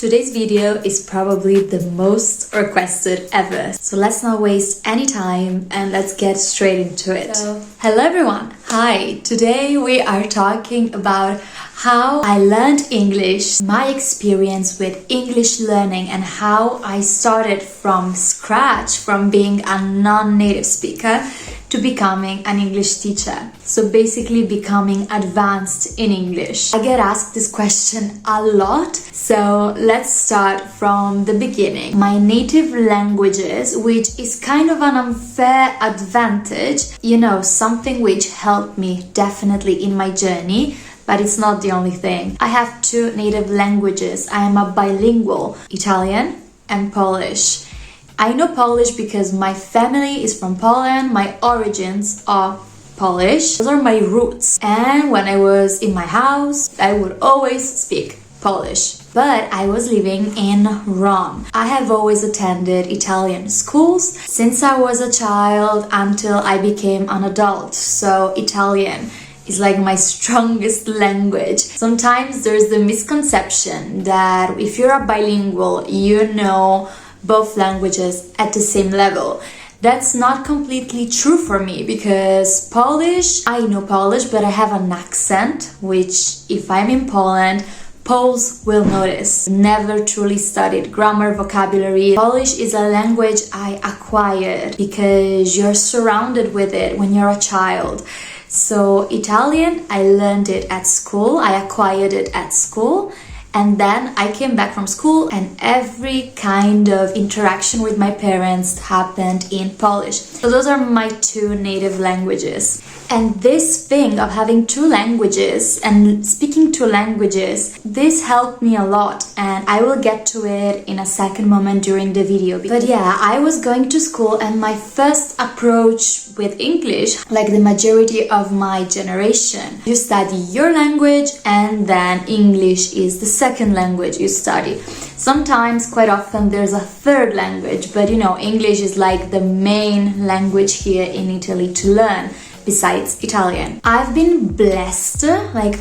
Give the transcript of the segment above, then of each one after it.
Today's video is probably the most requested ever, so let's not waste any time and let's get straight into it. Hello everyone! Hi! Today we are talking about how I learned English, my experience with English learning, and how I started from scratch, from being a non-native speaker to becoming an English teacher. So basically becoming advanced in English. I get asked this question a lot, so let's start from the beginning. My native languages, which is kind of an unfair advantage, something which helped me definitely in my journey, but it's not the only thing. I have two native languages. I am a bilingual, Italian and Polish. I know Polish because my family is from Poland, my origins are Polish. Those are my roots. And when I was in my house, I would always speak Polish. But I was living in Rome. I have always attended Italian schools since I was a child until I became an adult. So Italian is like my strongest language. Sometimes there's the misconception that if you're a bilingual, you know both languages at the same level. That's not completely true for me because Polish, I know Polish, but I have an accent, which if I'm in Poland, Poles will notice. Never truly studied grammar, vocabulary. Polish is a language I acquired because you're surrounded with it when you're a child. So Italian, I learned it at school, I acquired it at school. And then I came back from school and every kind of interaction with my parents happened in Polish. So those are my two native languages. And this thing of having two languages and speaking two languages, this helped me a lot, and I will get to it in a second moment during the video. But yeah, I was going to school and my first approach with English, like the majority of my generation, you study your language and then English is the second language you study. Sometimes, quite often, there's a third language, but English is like the main language here in Italy to learn, besides Italian. I've been blessed,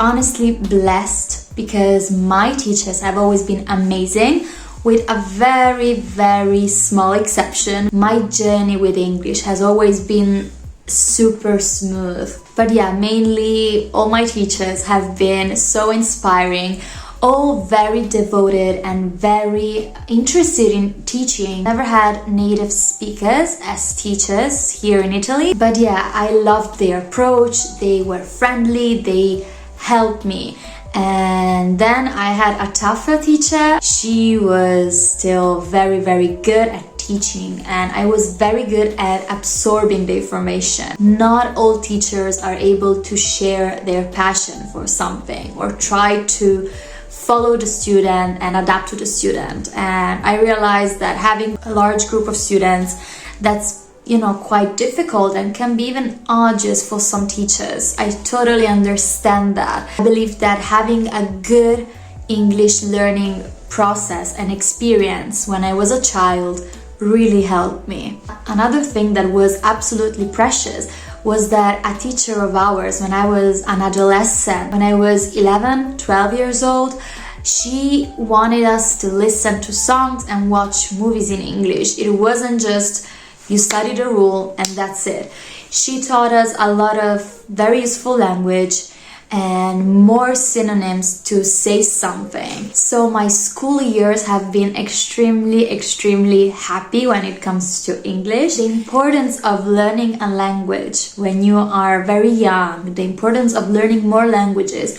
honestly blessed, because my teachers have always been amazing. With a very, very small exception, my journey with English has always been super smooth. But yeah, mainly all my teachers have been so inspiring, all very devoted and very interested in teaching. Never had native speakers as teachers here in Italy, but yeah, I loved their approach. They were friendly, they helped me. And then I had a tougher teacher. She was still very, very good at teaching, and I was very good at absorbing the information. Not all teachers are able to share their passion for something or try to follow the student and adapt to the student. And I realized that having a large group of students, that's quite difficult and can be even arduous for some teachers. I totally understand that. I believe that having a good English learning process and experience when I was a child really helped me. Another thing that was absolutely precious was that a teacher of ours, when I was an adolescent, when I was 11, 12 years old, she wanted us to listen to songs and watch movies in English. It wasn't just you study the rule and that's it. She taught us a lot of very useful language and more synonyms to say something. So my school years have been extremely happy when it comes to English. The importance of learning a language when you are very young, the importance of learning more languages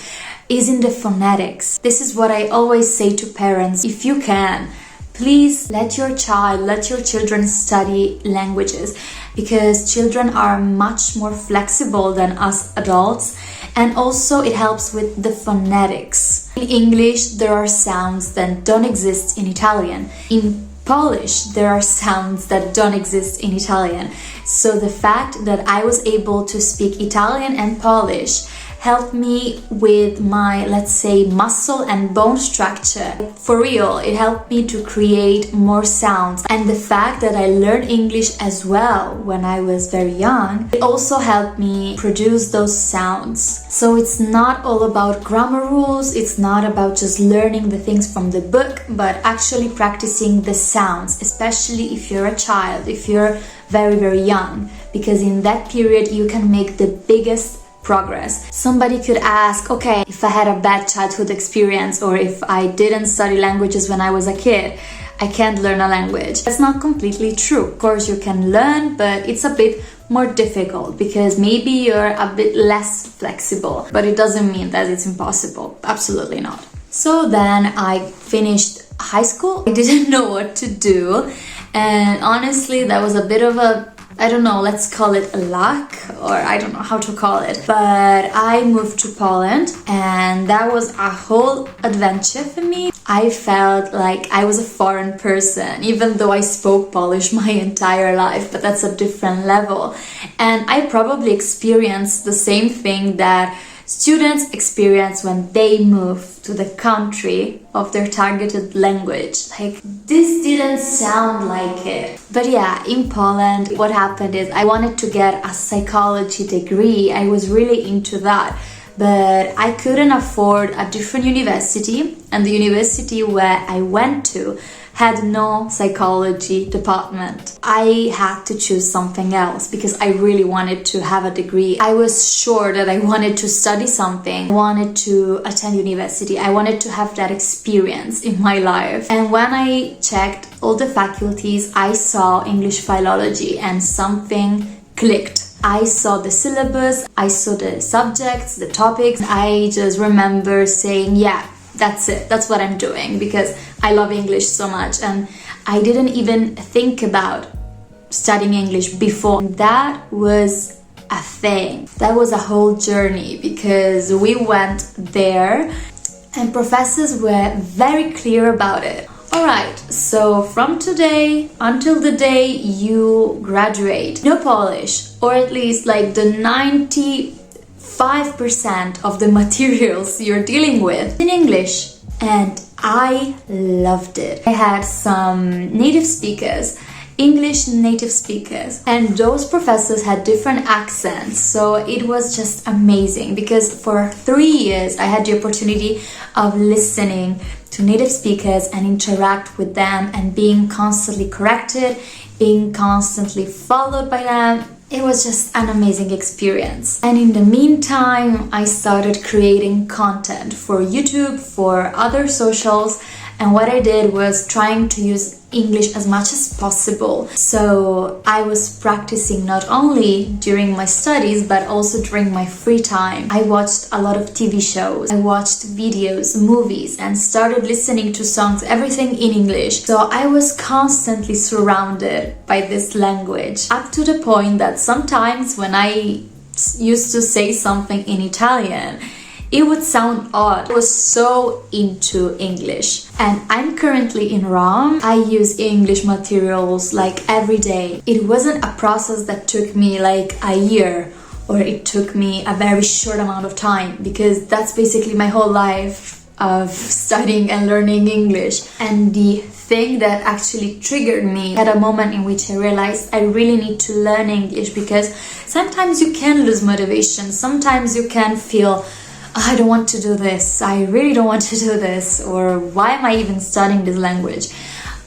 is in the phonetics. This is what I always say to parents. If you can, please let your children study languages, because children are much more flexible than us adults, and also it helps with the phonetics. In English, there are sounds that don't exist in Italian. In Polish, there are sounds that don't exist in Italian. So the fact that I was able to speak Italian and Polish helped me with my, let's say, muscle and bone structure. For real, it helped me to create more sounds. And the fact that I learned English as well when I was very young, it also helped me produce those sounds. So it's not all about grammar rules, it's not about just learning the things from the book, but actually practicing the sounds, especially if you're a child, if you're very, very young, because in that period you can make the biggest progress. Somebody could ask, okay, if I had a bad childhood experience or if I didn't study languages when I was a kid, I can't learn a language. That's not completely true. Of course you can learn, but it's a bit more difficult because maybe you're a bit less flexible, but it doesn't mean that it's impossible. Absolutely not. So then I finished high school. I didn't know what to do, and honestly that was a bit of a, I don't know, let's call it a luck, or I don't know how to call it, but I moved to Poland and that was a whole adventure for me. I felt like I was a foreign person, even though I spoke Polish my entire life, but that's a different level. And I probably experienced the same thing that students experience when they move to the country of their targeted language. Like, this didn't sound like it. But yeah, in Poland, what happened is I wanted to get a psychology degree. I was really into that. But I couldn't afford a different university, and the university where I went to had no psychology department. I had to choose something else because I really wanted to have a degree. I was sure that I wanted to study something. I wanted to attend university. I wanted to have that experience in my life. And when I checked all the faculties, I saw English philology and something clicked. I saw the syllabus, I saw the subjects, the topics. I just remember saying, yeah, that's it, that's what I'm doing, because I love English so much. And I didn't even think about studying English before. That was a thing. That was a whole journey, because we went there and professors were very clear about it. Alright, so from today until the day you graduate, no Polish, or at least like the 95% of the materials you're dealing with in English. And I loved it. I had some native speakers, English native speakers, and those professors had different accents, so it was just amazing, because for 3 years I had the opportunity of listening to native speakers and interact with them and being constantly corrected, being constantly followed by them. It was just an amazing experience. And in the meantime, I started creating content for YouTube, for other socials, and what I did was trying to use English as much as possible. So I was practicing not only during my studies, but also during my free time. I watched a lot of TV shows, I watched videos, movies, and started listening to songs, everything in English. So I was constantly surrounded by this language, up to the point that sometimes when I used to say something in Italian, it would sound odd. I was so into English. And I'm currently in Rome. I use English materials like every day. It wasn't a process that took me like a year, or it took me a very short amount of time, because that's basically my whole life of studying and learning English. And the thing that actually triggered me at a moment in which I realized I really need to learn English, because sometimes you can lose motivation, sometimes you can feel, I don't want to do this, I really don't want to do this, or why am I even studying this language?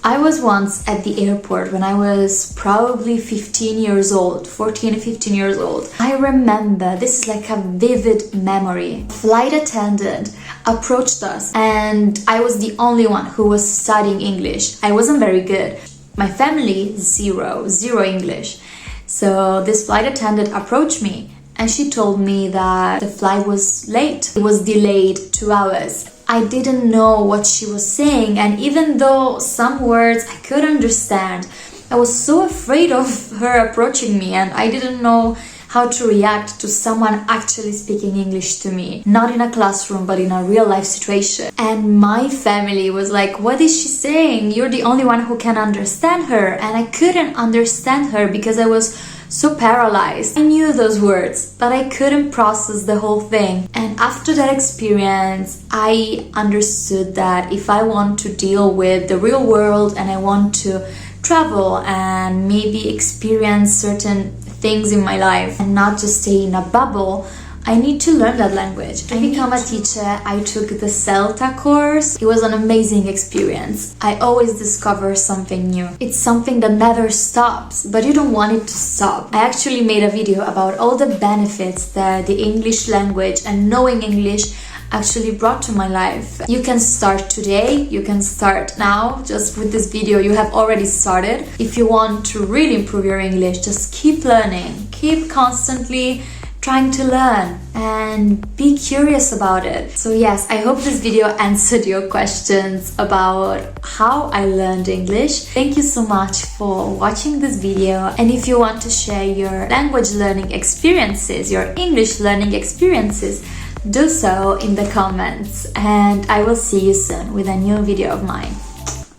I was once at the airport when I was probably 15 years old, 14 or 15 years old. I remember, this is like a vivid memory. A flight attendant approached us and I was the only one who was studying English. I wasn't very good. My family, zero English. So this flight attendant approached me and she told me that the flight was late. It was delayed 2 hours. I didn't know what she was saying, and even though some words I could understand, I was so afraid of her approaching me, and I didn't know how to react to someone actually speaking English to me. Not in a classroom, but in a real life situation. And my family was like, what is she saying? You're the only one who can understand her. And I couldn't understand her because I was so paralyzed. I knew those words, but I couldn't process the whole thing. And after that experience, I understood that if I want to deal with the real world and I want to travel and maybe experience certain things in my life and not just stay in a bubble, I need to learn that language. To become a teacher, I took the CELTA course. It was an amazing experience. I always discover something new. It's something that never stops, but you don't want it to stop. I actually made a video about all the benefits that the English language and knowing English actually brought to my life. You can start today, you can start now. Just with this video, you have already started. If you want to really improve your English, just keep learning. Keep constantly trying to learn and be curious about it. So yes, I hope this video answered your questions about how I learned English. Thank you so much for watching this video, and if you want to share your language learning experiences, your English learning experiences, do so in the comments, and I will see you soon with a new video of mine.